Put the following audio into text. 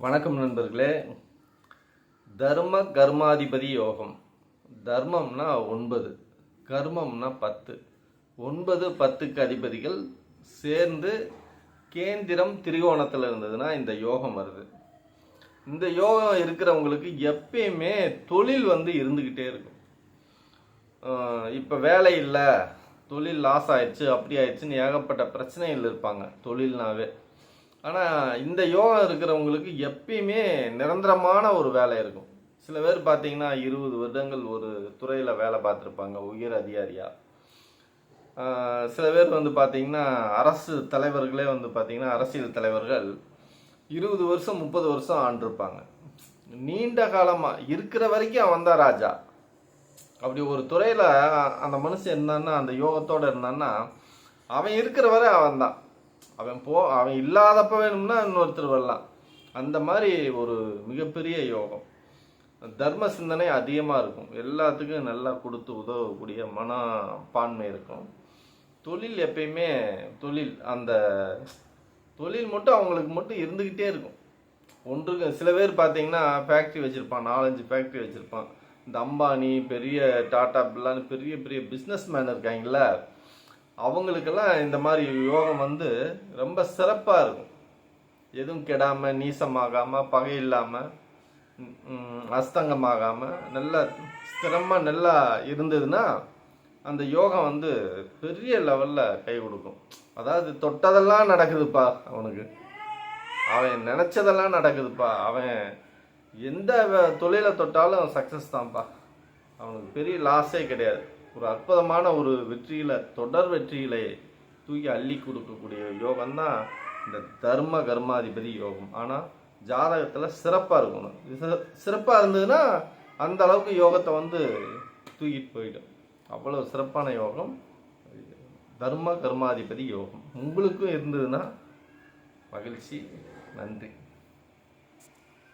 வணக்கம் நண்பர்களே. தர்ம கர்மாதிபதி யோகம். தர்மம்னா 9, கர்மம்னா 10. 9, 10க்கு அதிபதிகள் சேர்ந்து கேந்திரம் திரிகோணத்தில் இருந்ததுன்னா இந்த யோகம் வருது. இந்த யோகம் இருக்கிறவங்களுக்கு எப்பயுமே தொழில் இருந்துக்கிட்டே இருக்கும். இப்போ வேலை இல்லை, தொழில் லாஸ் ஆயிடுச்சு, அப்படி ஆயிடுச்சுன்னு ஏகப்பட்ட பிரச்சனைகள் இருப்பாங்க தொழில்னாவே. ஆனால் இந்த யோகம் இருக்கிறவங்களுக்கு எப்பயுமே நிரந்தரமான ஒரு வேலை இருக்கும். சில பேர் பார்த்தீங்கன்னா 20 வருடங்கள் ஒரு துறையில் வேலை பார்த்துருப்பாங்க உயர் அதிகாரியாக. சில பேர் பார்த்தீங்கன்னா அரசு தலைவர்களே பார்த்தீங்கன்னா அரசியல் தலைவர்கள் 20 வருஷம் 30 வருஷம் ஆண்டிருப்பாங்க. நீண்ட காலமாக இருக்கிற வரைக்கும் அவன் தான் ராஜா. அப்படி ஒரு துறையில் அந்த மனுஷன் இருந்தான்னா, அந்த யோகத்தோடு இருந்தான்னா, அவன் இருக்கிற வரை அவன் தான். அவன் இல்லாதப்ப வேணும்னா இன்னொருத்தர் வரலாம். அந்த மாதிரி ஒரு மிகப்பெரிய யோகம். தர்ம சிந்தனை அதிகமாக இருக்கும். எல்லாத்துக்கும் நல்லா கொடுத்து உதவக்கூடிய மனப்பான்மை இருக்கும். தொழில் எப்பயுமே அந்த தொழில் மட்டும் அவங்களுக்கு மட்டும் இருந்துக்கிட்டே இருக்கும். ஒன்றுக்கு சில பேர் பார்த்தீங்கன்னா ஃபேக்ட்ரி வச்சுருப்பான், 4-5 ஃபேக்ட்ரி வச்சுருப்பான். இந்த அம்பானி, பெரிய டாடா பிர்லான்னு பெரிய பெரிய பிஸ்னஸ் மேன் இருக்காங்கள, அவங்களுக்கெல்லாம் இந்த மாதிரி யோகம் ரொம்ப சிறப்பாக இருக்கும். எதுவும் கெடாமல், நீசமாகாமல், பகை இல்லாமல், அஸ்தங்கமாகாமல், நல்லா ஸ்திரமாக நல்லா இருந்ததுன்னா அந்த யோகம் பெரிய லெவலில் கை கொடுக்கும். அதாவது தொட்டதெல்லாம் நடக்குதுப்பா, அவனுக்கு அவன் நினச்சதெல்லாம் நடக்குதுப்பா, அவன் எந்த தொழிலை தொட்டாலும் சக்ஸஸ் தான்ப்பா, அவனுக்கு பெரிய லாஸே கிடையாது. ஒரு அற்புதமான ஒரு வெற்றியில, தொடர் வெற்றியிலே தூக்கி அள்ளி கொடுக்கக்கூடிய யோகம் தான் இந்த தர்ம கர்மாதிபதி யோகம். ஆனால் ஜாதகத்தில் சிறப்பாக இருக்கணும். சிறப்பாக இருந்ததுன்னா அந்த அளவுக்கு யோகத்தை தூக்கிட்டு போயிடும். அவ்வளோ சிறப்பான யோகம் தர்ம கர்மாதிபதி யோகம். உங்களுக்கும் இருந்ததுன்னா மகிழ்ச்சி. நன்றி.